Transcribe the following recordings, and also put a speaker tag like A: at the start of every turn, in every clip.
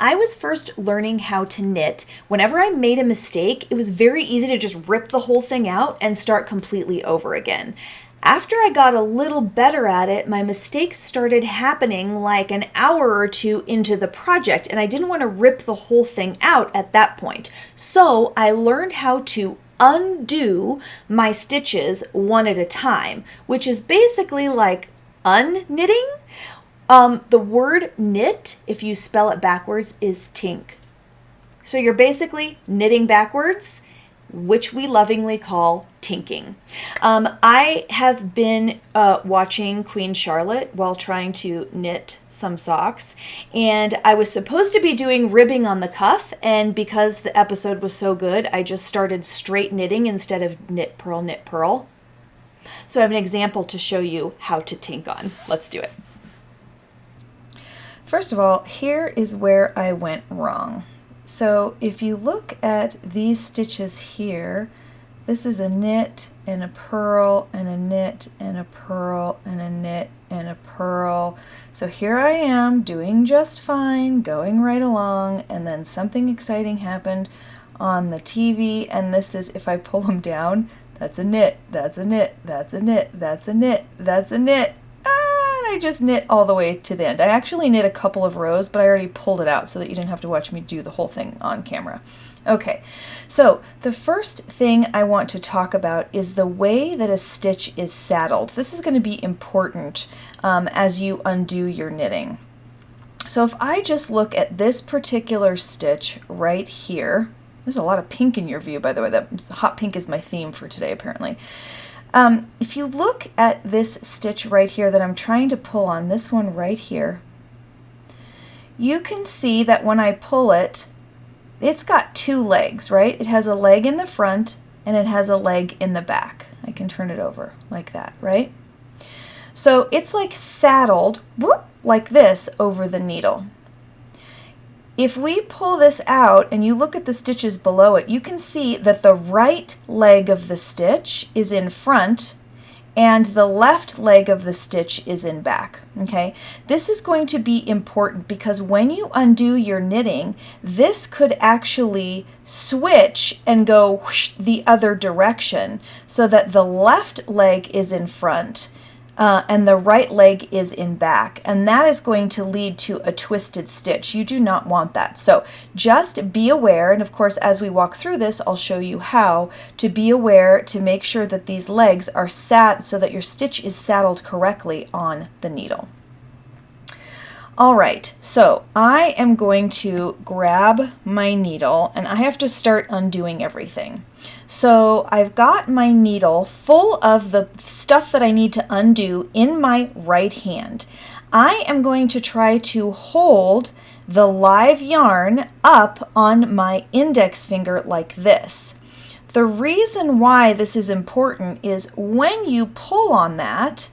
A: I was first learning how to knit, whenever I made a mistake, it was very easy to just rip the whole thing out and start completely over again. After I got a little better at it, my mistakes started happening like an hour or two into the project, and I didn't want to rip the whole thing out at that point. So I learned how to undo my stitches one at a time, which is basically like unknitting. The word knit, if you spell it backwards, is tink. So you're basically knitting backwards, which we lovingly call tinking. I have been watching Queen Charlotte while trying to knit some socks, and I was supposed to be doing ribbing on the cuff, and because the episode was so good, I just started straight knitting instead of knit, purl, knit, purl. So I have an example to show you how to tink on. Let's do it. First of all, here is where I went wrong. So if you look at these stitches here, this is a knit and a purl and a knit and a purl and a knit and a purl. So here I am doing just fine, going right along, and then something exciting happened on the TV, and this is, if I pull them down, that's a knit, that's a knit, that's a knit, that's a knit, that's a knit. And I just knit all the way to the end. I actually knit a couple of rows, but I already pulled it out so that you didn't have to watch me do the whole thing on camera. Okay, so the first thing I want to talk about is the way that a stitch is saddled. This is going to be important as you undo your knitting. So if I just look at this particular stitch right here, there's a lot of pink in your view, by the way. That hot pink is my theme for today, apparently. If you look at this stitch right here that I'm trying to pull on, this one right here, you can see that when I pull it, it's got two legs, right? It has a leg in the front and it has a leg in the back. I can turn it over like that, right? So it's like saddled like this over the needle. If we pull this out and you look at the stitches below it, you can see that the right leg of the stitch is in front and the left leg of the stitch is in back, okay? This is going to be important because when you undo your knitting, this could actually switch and go whoosh the other direction so that the left leg is in front and the right leg is in back, and that is going to lead to a twisted stitch. You do not want that. So just be aware, and of course as we walk through this I'll show you how to be aware to make sure that these legs are sat so that your stitch is saddled correctly on the needle. Alright, so I am going to grab my needle and I have to start undoing everything. So I've got my needle full of the stuff that I need to undo in my right hand. I am going to try to hold the live yarn up on my index finger like this. The reason why this is important is when you pull on that,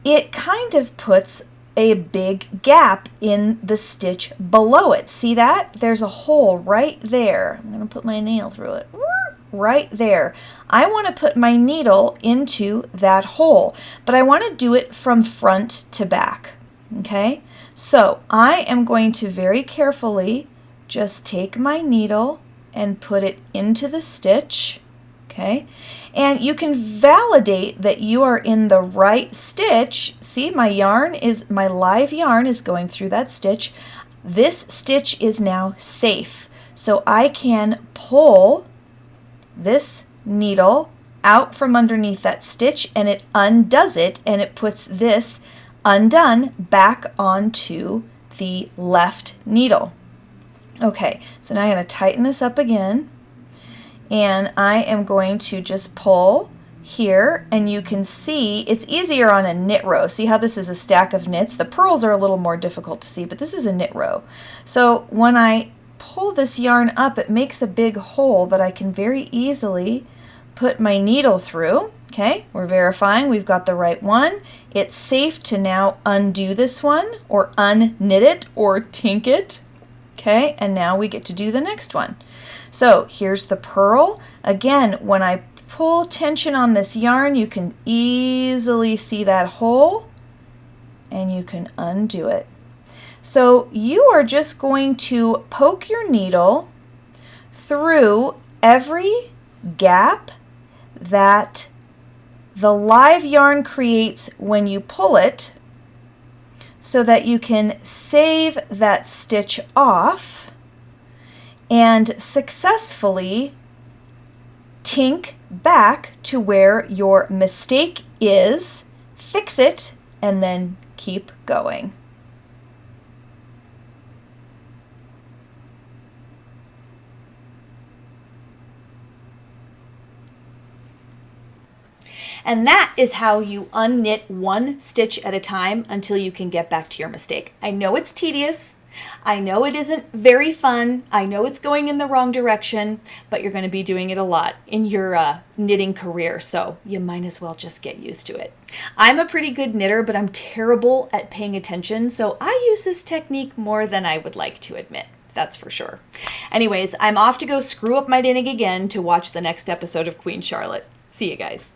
A: it kind of puts a big gap in the stitch below it. See that? There's a hole right there. I'm going to put my nail through it. Right there. I want to put my needle into that hole, but I want to do it from front to back. Okay? So I am going to very carefully just take my needle and put it into the stitch. Okay, and you can validate that you are in the right stitch. See, my live yarn is going through that stitch. This stitch is now safe. So I can pull this needle out from underneath that stitch and it undoes it and it puts this undone back onto the left needle. Okay, so now I'm going to tighten this up again. And I am going to just pull here, and you can see it's easier on a knit row. See how this is a stack of knits? The purls are a little more difficult to see, but this is a knit row. So when I pull this yarn up, it makes a big hole that I can very easily put my needle through. Okay, we're verifying we've got the right one. It's safe to now undo this one, or unknit it, or tink it. Okay, and now we get to do the next one. So here's the purl. Again, when I pull tension on this yarn, you can easily see that hole and you can undo it. So you are just going to poke your needle through every gap that the live yarn creates when you pull it, so that you can save that stitch off and successfully tink back to where your mistake is, fix it, and then keep going. And that is how you unknit one stitch at a time until you can get back to your mistake. I know it's tedious. I know it isn't very fun. I know it's going in the wrong direction, but you're going to be doing it a lot in your knitting career, so you might as well just get used to it. I'm a pretty good knitter, but I'm terrible at paying attention, so I use this technique more than I would like to admit. That's for sure. Anyways, I'm off to go screw up my knitting again to watch the next episode of Queen Charlotte. See you guys.